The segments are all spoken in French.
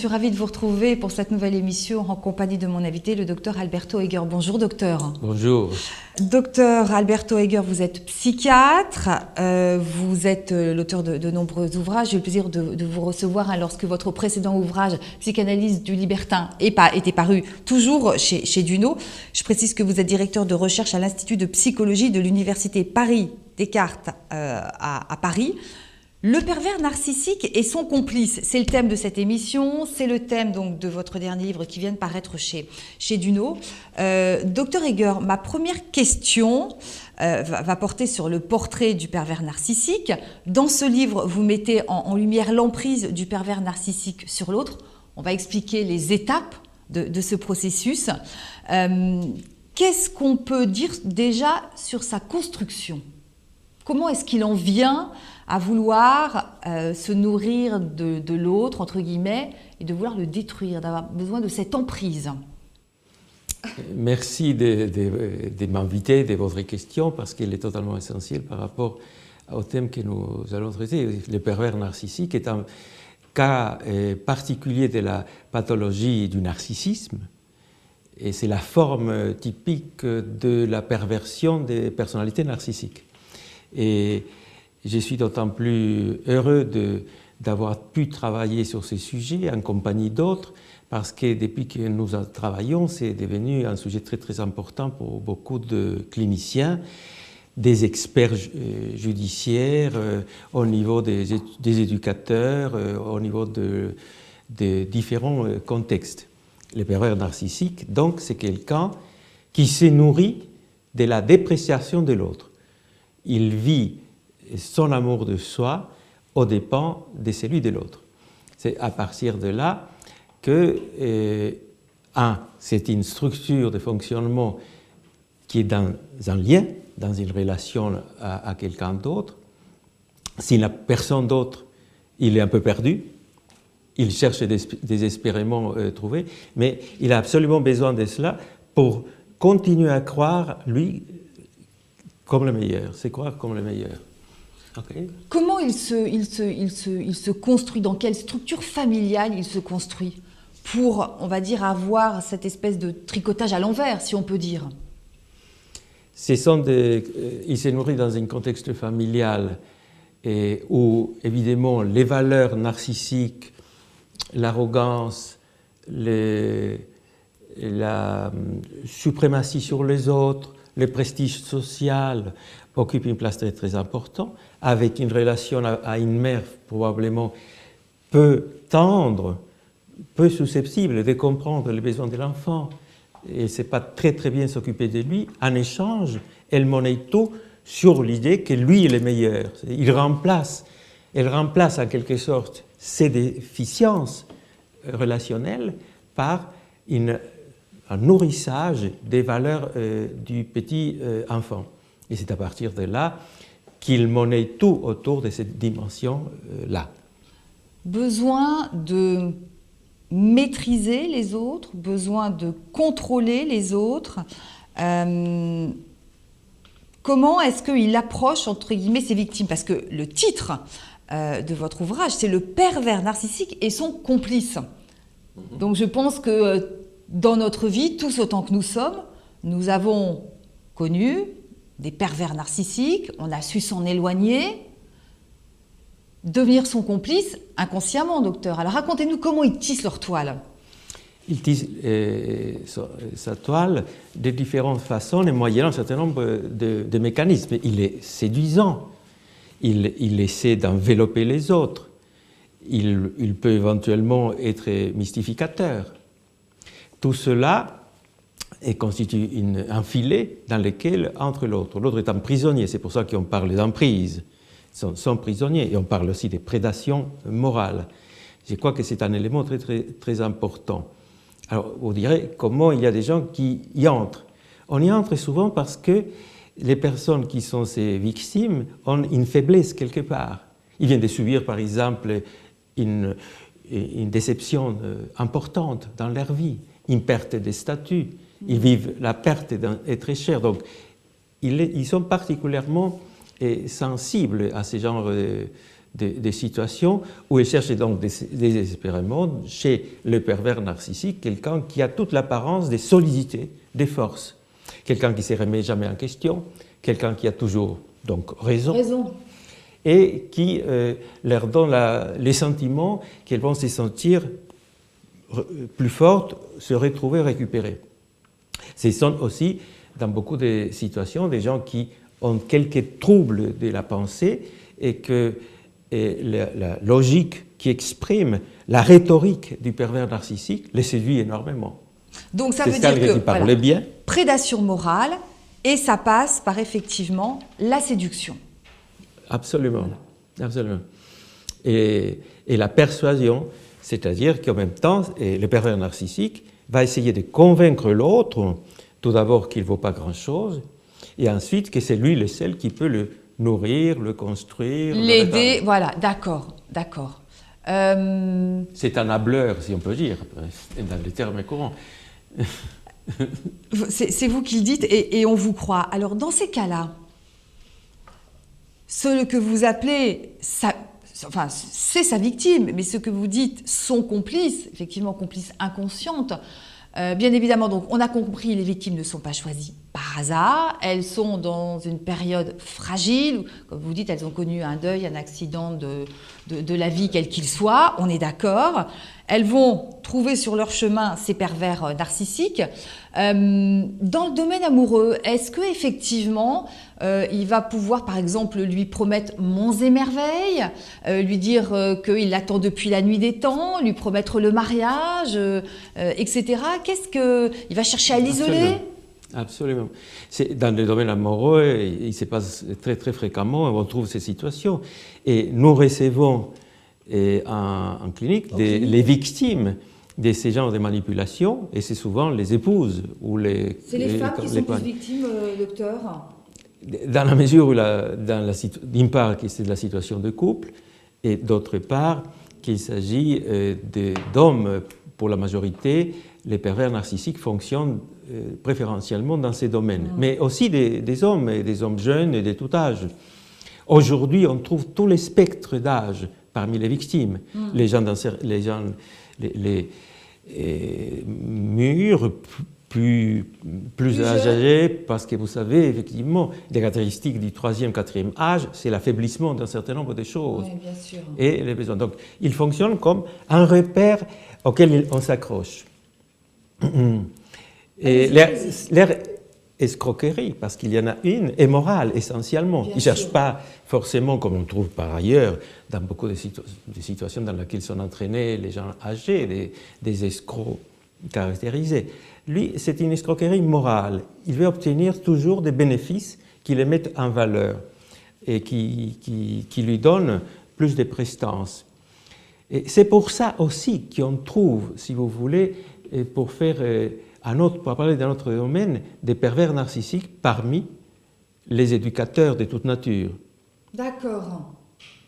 suis ravie de vous retrouver pour cette nouvelle émission en compagnie de mon invité, le docteur Alberto Heger. Bonjour docteur. Bonjour. Docteur Alberto Heger, vous êtes psychiatre, vous êtes l'auteur de nombreux ouvrages. J'ai eu le plaisir de vous recevoir lorsque votre précédent ouvrage, Psychanalyse du libertin, était paru toujours chez Duno. Je précise que vous êtes directeur de recherche à l'Institut de psychologie de l'Université Paris-Descartes à Paris. Le pervers narcissique et son complice, c'est le thème de cette émission, c'est le thème donc de votre dernier livre qui vient de paraître chez Duno. Docteur Heger, ma première question va porter sur le portrait du pervers narcissique. Dans ce livre, vous mettez en lumière l'emprise du pervers narcissique sur l'autre. On va expliquer les étapes de ce processus. Qu'est-ce qu'on peut dire déjà sur sa construction ? Comment est-ce qu'il en vient à vouloir se nourrir de l'autre, entre guillemets, et de vouloir le détruire, d'avoir besoin de cette emprise? Merci de m'inviter, de votre question, parce qu'elle est totalement essentielle par rapport au thème que nous allons traiter. Le pervers narcissique est un cas particulier de la pathologie du narcissisme, et c'est la forme typique de la perversion des personnalités narcissiques. Et je suis d'autant plus heureux d'avoir pu travailler sur ces sujets en compagnie d'autres, parce que depuis que nous travaillons, c'est devenu un sujet très très important pour beaucoup de cliniciens, des experts judiciaires, au niveau des éducateurs, au niveau de différents contextes. Le pervers narcissique, donc, c'est quelqu'un qui se nourrit de la dépréciation de l'autre. Il vit son amour de soi aux dépens de celui de l'autre. C'est à partir de là que, c'est une structure de fonctionnement qui est dans un lien, dans une relation à quelqu'un d'autre. S'il n'a personne d'autre, il est un peu perdu. Il cherche désespérément à trouver, mais il a absolument besoin de cela pour continuer à croire, lui, comme le meilleur. C'est croire comme le meilleur. Okay. Comment il se construit? Dans quelle structure familiale il se construit pour, on va dire, avoir cette espèce de tricotage à l'envers, si on peut dire? Il se nourrit dans un contexte familial où, évidemment, les valeurs narcissiques, l'arrogance, la suprématie sur les autres, le prestige social occupent une place très, très importante, avec une relation à une mère probablement peu tendre, peu susceptible de comprendre les besoins de l'enfant. Et ne sait pas très très bien s'occuper de lui. En échange, elle monnaie tout sur l'idée que lui est le meilleur. Elle remplace en quelque sorte ses déficiences relationnelles par un nourrissage des valeurs du petit enfant. Et c'est à partir de là qu'il monnaie tout autour de cette dimension-là. Besoin de maîtriser les autres, besoin de contrôler les autres. Comment est-ce qu'il approche, entre guillemets, ses victimes? Parce que le titre de votre ouvrage, c'est Le pervers narcissique et son complice. Donc je pense que dans notre vie, tous autant que nous sommes, nous avons connu des pervers narcissiques, on a su s'en éloigner, devenir son complice inconsciemment, docteur. Alors racontez-nous comment ils tissent leur toile. Ils tissent sa toile de différentes façons et moyennant un certain nombre de mécanismes. Il est séduisant, il essaie d'envelopper les autres, il peut éventuellement être mystificateur. Tout cela constitue un filet dans lequel entre l'autre. L'autre est un prisonnier, c'est pour ça qu'on parle d'emprise. Sont prisonniers et on parle aussi de prédation morale. Je crois que c'est un élément très, très, très important. Alors, vous direz, comment il y a des gens qui y entrent? On y entre souvent parce que les personnes qui sont ces victimes ont une faiblesse quelque part. Ils viennent de subir, par exemple, une déception importante dans leur vie, une perte de statut. Ils vivent la perte d'un être cher. Donc, ils sont particulièrement sensibles à ce genre des situations où il cherche donc désespérément chez le pervers narcissique quelqu'un qui a toute l'apparence de solidité, des forces, quelqu'un qui ne se remet jamais en question, quelqu'un qui a toujours donc raison. Et qui leur donne les sentiments qu'elles vont se sentir plus fortes, se retrouver récupérées. Ce sont aussi, dans beaucoup de situations, des gens qui ont quelques troubles de la pensée et que la logique qui exprime la rhétorique du pervers narcissique les séduit énormément. Donc ça veut dire que voilà, bien. Prédation morale, et ça passe par effectivement la séduction. Absolument, absolument. Et la persuasion, c'est-à-dire qu'en même temps, le pervers narcissique va essayer de convaincre l'autre, tout d'abord qu'il ne vaut pas grand-chose, et ensuite que c'est lui le seul qui peut le nourrir, le construire. L'aider, voilà, d'accord. C'est un hableur, si on peut dire, dans les termes courants. C'est vous qui le dites et on vous croit. Alors dans ces cas-là, ce que vous appelez, c'est sa victime, mais ce que vous dites, son complice, effectivement complice inconsciente, bien évidemment, donc on a compris, les victimes ne sont pas choisies par hasard, elles sont dans une période fragile, comme vous dites, elles ont connu un deuil, un accident de la vie, quel qu'il soit, on est d'accord. Elles vont trouver sur leur chemin ces pervers narcissiques. Dans le domaine amoureux, est-ce qu'effectivement, il va pouvoir, par exemple, lui promettre monts et merveilles, lui dire qu'il l'attend depuis la nuit des temps, lui promettre le mariage, etc. Qu'est-ce qu'il va chercher à l'isoler ? Absolument. Dans le domaine amoureux, il se passe très, très fréquemment, on trouve ces situations. Et nous recevons en clinique les victimes de ces genres de manipulations, et c'est souvent les épouses ou les... C'est les femmes qui sont plus victimes, docteur ? Dans la mesure où, d'une part, c'est de la situation de couple, et d'autre part, qu'il s'agit d'hommes, pour la majorité, les pervers narcissiques fonctionnent préférentiellement dans ces domaines, mais aussi des hommes, et des hommes jeunes et de tout âge. Aujourd'hui, on trouve tous les spectres d'âge parmi les victimes, les gens mûrs, plus âgés, parce que vous savez, effectivement, des caractéristiques du 3e, 4e âge, c'est l'affaiblissement d'un certain nombre de choses. Oui, bien sûr. Et les besoins. Donc, ils fonctionnent comme un repère auquel on s'accroche. Et leur escroquerie, parce qu'il y en a une, est morale essentiellement. Ils ne cherchent pas forcément, comme on trouve par ailleurs, dans beaucoup de situations dans lesquelles sont entraînés les gens âgés, des escrocs caractérisés. Lui, c'est une escroquerie morale. Il veut obtenir toujours des bénéfices qui les mettent en valeur et qui lui donnent plus de prestance. Et c'est pour ça aussi qu'on trouve, si vous voulez, pour parler d'un autre domaine, des pervers narcissiques parmi les éducateurs de toute nature. D'accord.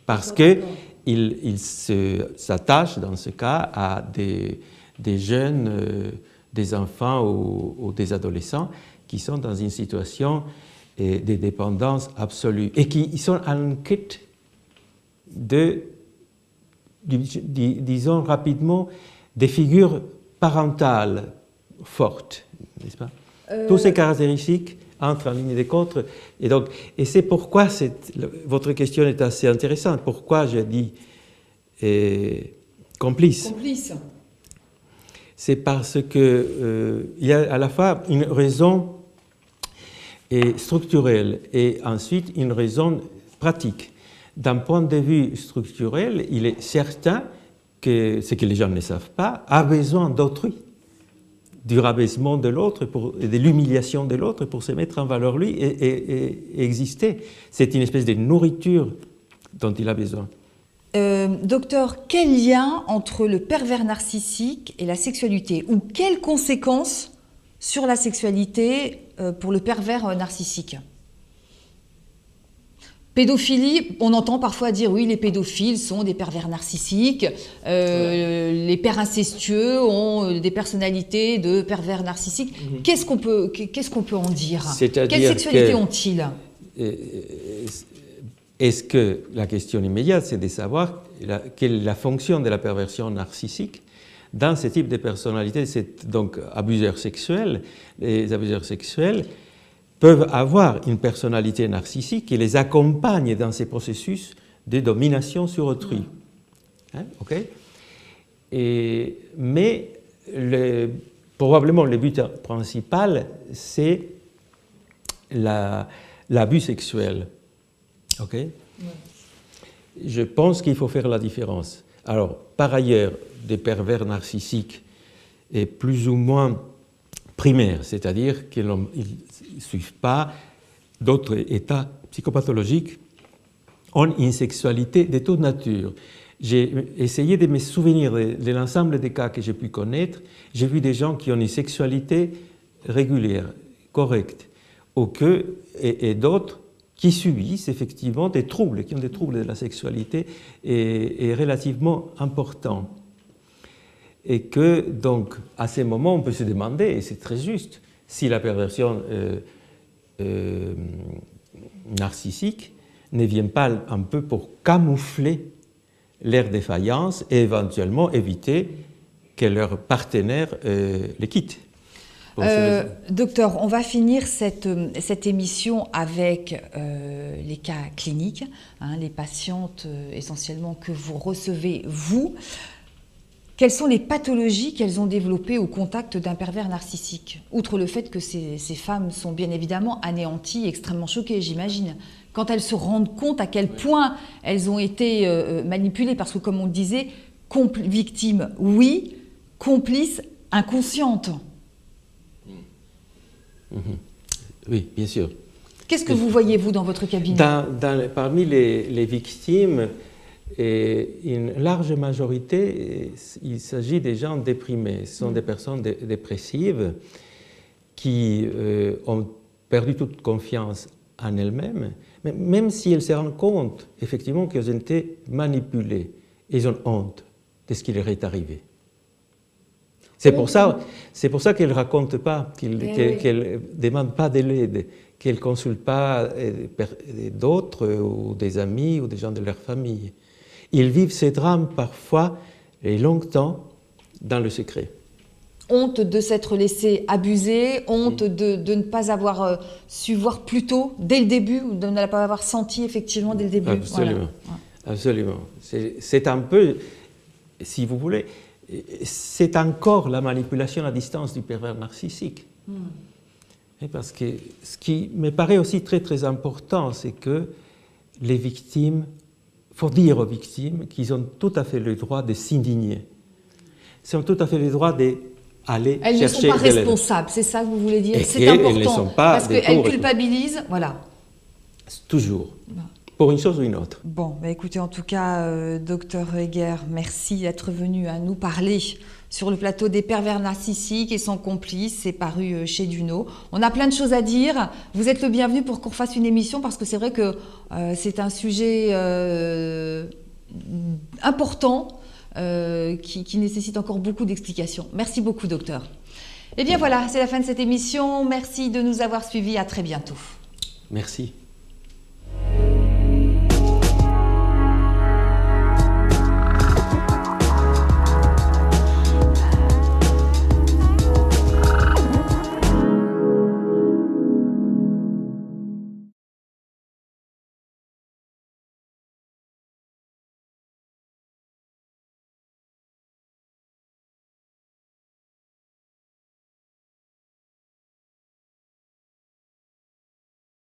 Parce qu'ils s'attachent, dans ce cas, à des jeunes, des enfants ou des adolescents qui sont dans une situation de dépendance absolue et qui sont en quête disons rapidement, des figures parentales fortes, n'est-ce pas ? Toutes ces caractéristiques entrent en ligne de compte. Et c'est pourquoi votre question est assez intéressante. Pourquoi j'ai dit complice ? Complice. C'est parce qu'il y a à la fois une raison structurelle et ensuite une raison pratique. D'un point de vue structurel, il est certain que ce que les gens ne savent pas a besoin d'autrui, du rabaissement de l'autre et de l'humiliation de l'autre pour se mettre en valeur lui et exister. C'est une espèce de nourriture dont il a besoin. Docteur, quel lien entre le pervers narcissique et la sexualité, ou quelles conséquences sur la sexualité pour le pervers narcissique ? Pédophilie, on entend parfois dire oui, les pédophiles sont des pervers narcissiques, les pères incestueux ont des personnalités de pervers narcissiques. Qu'est-ce qu'on peut en dire ? Quelle sexualité ont-ils ? est-ce que la question immédiate, c'est de savoir quelle est la fonction de la perversion narcissique dans ce type de personnalité. C'est donc abuseurs sexuels. Les abuseurs sexuels peuvent avoir une personnalité narcissique qui les accompagne dans ces processus de domination sur autrui. Hein, okay? Mais probablement le but principal, c'est l'abus sexuel. Okay? Je pense qu'il faut faire la différence. Alors, par ailleurs, des pervers narcissiques est plus ou moins primaire, c'est-à-dire qu'ils ne suivent pas d'autres états psychopathologiques, ont une sexualité de toute nature. J'ai essayé de me souvenir de l'ensemble des cas que j'ai pu connaître. J'ai vu des gens qui ont une sexualité régulière, correcte, et d'autres qui subissent effectivement des troubles, qui ont des troubles de la sexualité et relativement importants. Et que, donc, à ces moments, on peut se demander, et c'est très juste, si la perversion narcissique ne vient pas un peu pour camoufler leur défaillance et éventuellement éviter que leur partenaire les quitte. Docteur, on va finir cette émission avec les cas cliniques, hein, les patientes essentiellement que vous recevez, vous. Quelles sont les pathologies qu'elles ont développées au contact d'un pervers narcissique? Outre le fait que ces femmes sont bien évidemment anéanties, extrêmement choquées, j'imagine, quand elles se rendent compte à quel point elles ont été manipulées, parce que comme on le disait, victimes, oui, complices, inconscientes. Oui, bien sûr. Qu'est-ce que vous voyez, vous, dans votre cabinet? Parmi les victimes, une large majorité, il s'agit des gens déprimés. Ce sont des personnes dépressives qui ont perdu toute confiance en elles-mêmes, même si elles se rendent compte, effectivement, qu'elles ont été manipulées. Ils ont honte de ce qui leur est arrivé. C'est pour ça qu'elles ne racontent pas, qu'elles ne demandent pas de l'aide, qu'elles ne consultent pas d'autres ou des amis ou des gens de leur famille. Ils vivent ces drames parfois et longtemps dans le secret. Honte de s'être laissé abuser, honte de ne pas avoir su voir plus tôt, dès le début, ou de ne pas avoir senti effectivement dès le début. Absolument, voilà. Absolument. C'est un peu, si vous voulez, c'est encore la manipulation à distance du pervers narcissique. Parce que ce qui me paraît aussi très très important, c'est que les victimes, il faut dire aux victimes qu'ils ont tout à fait le droit de s'indigner. Ils ont tout à fait le droit d'aller chercher de l'aide. Elles ne sont pas responsables, c'est ça que vous voulez dire? C'est important, elles ne sont pas parce qu'elles culpabilisent, voilà. Toujours. Pour une chose ou une autre. Bon, bah écoutez, en tout cas, docteur Heger, merci d'être venu à nous parler sur le plateau des pervers narcissiques et son complice. C'est paru chez Duno. On a plein de choses à dire. Vous êtes le bienvenu pour qu'on fasse une émission parce que c'est vrai que c'est un sujet important qui nécessite encore beaucoup d'explications. Merci beaucoup, docteur. Eh bien voilà, c'est la fin de cette émission. Merci de nous avoir suivis. À très bientôt. Merci.